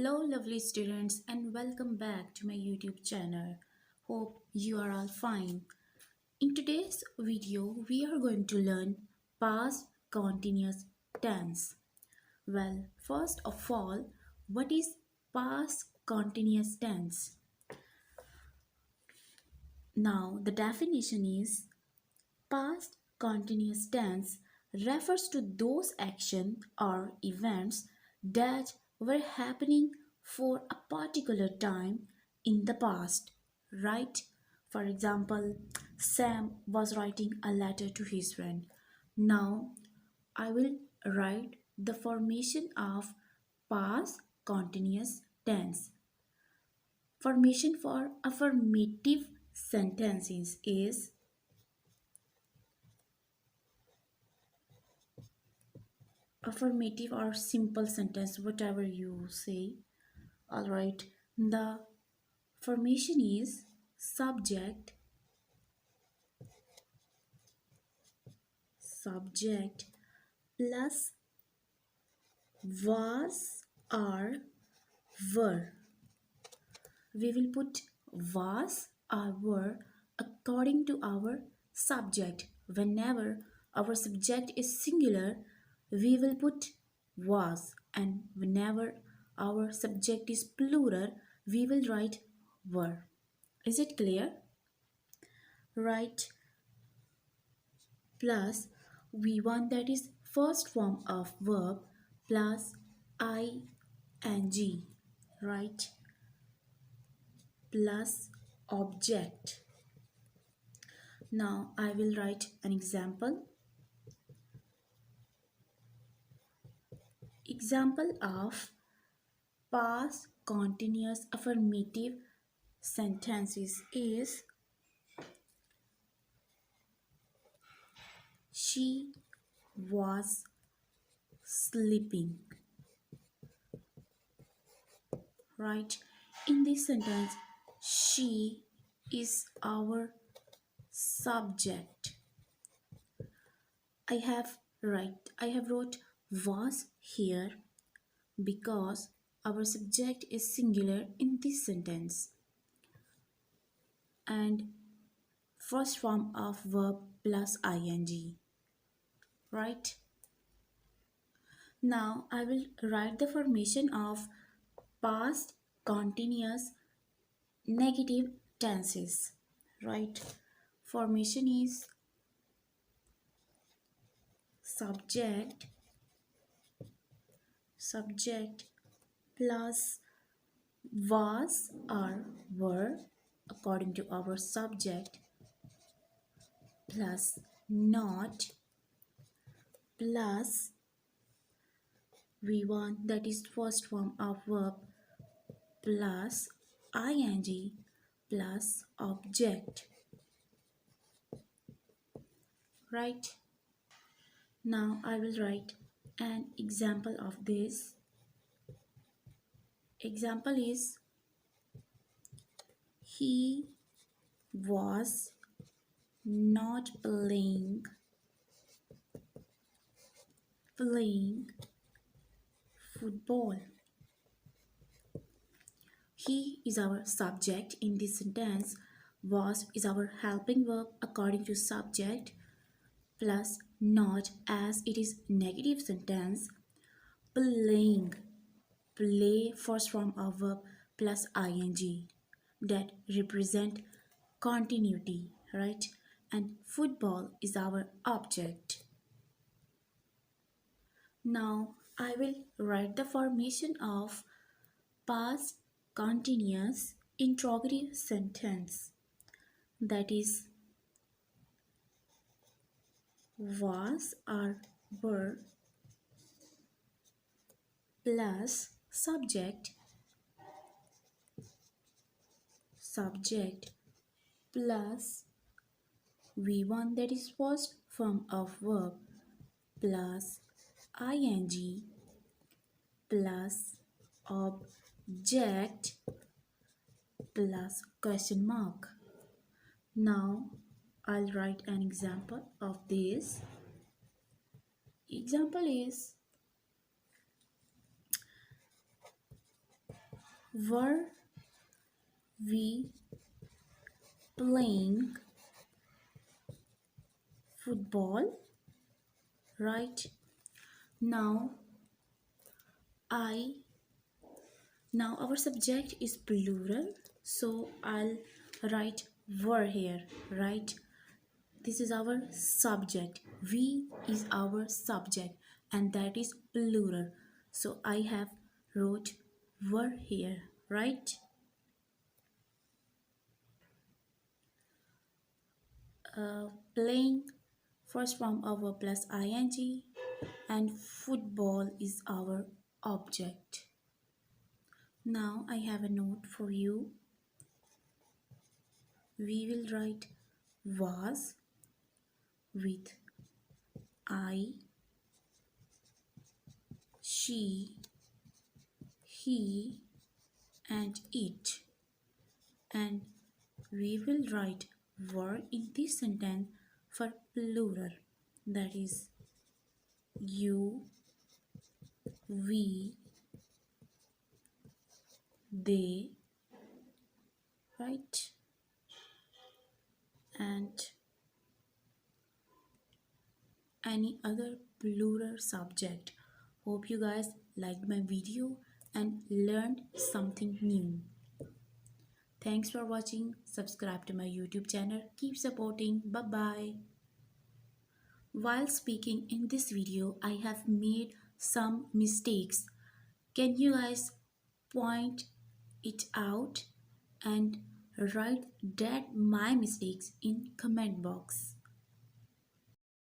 Hello, lovely students, and welcome back to my YouTube channel. Hope you are all fine. In today's video, we are going to learn past continuous tense. Well, first of all, what is past continuous tense? Now, the definition is past continuous tense refers to those actions or events that were happening for a particular time in the past, right? For example, Sam was writing a letter to his friend. Now, I will write the formation of past continuous tense. Formation for affirmative sentences is affirmative or simple sentence, whatever you say. All right, the formation is subject plus was or were. We will put was or were according to our subject. Whenever our subject is singular, we will put was, and whenever our subject is plural, we will write were. Is it clear? Right. Plus we want that is first form of verb plus ing, right? Plus object. Now I will write an example. Example of past continuous affirmative sentences is she was sleeping. Right? In this sentence, she is our subject. I have wrote was here because our subject is singular in this sentence, and first form of verb plus ing, right? Now I will write the formation of past continuous negative tenses, right? Formation is subject plus was or were according to our subject plus not plus we want that is first form of verb plus ing plus object, right? Now I will write an example of this. Example is he was not playing football. He is our subject in this sentence. Was is our helping verb according to subject plus not as it is negative sentence. Playing, play first form of verb plus ing that represent continuity, right? And football is our object. Now I will write the formation of past continuous interrogative sentence, that is was or were plus subject plus we want that is first form of verb plus ing plus object plus question mark. Now I'll write an example of this. Example is Were we playing football? Right. Now I now our subject is plural, so I'll write were here, right? This is our subject. We is our subject and that is plural. So I have wrote were here, right? Playing first form of a plus ing and football is our object. Now I have a note for you. We will write was with I, she, he, and it. And we will write were in this sentence for plural. That is you, we, they, right? And any other plural subject. Hope you guys liked my video and learned something new. Thanks for watching. Subscribe to my YouTube channel. Keep supporting. Bye bye. While speaking in this video, I have made some mistakes. Can you guys point it out and write that my mistakes in comment box?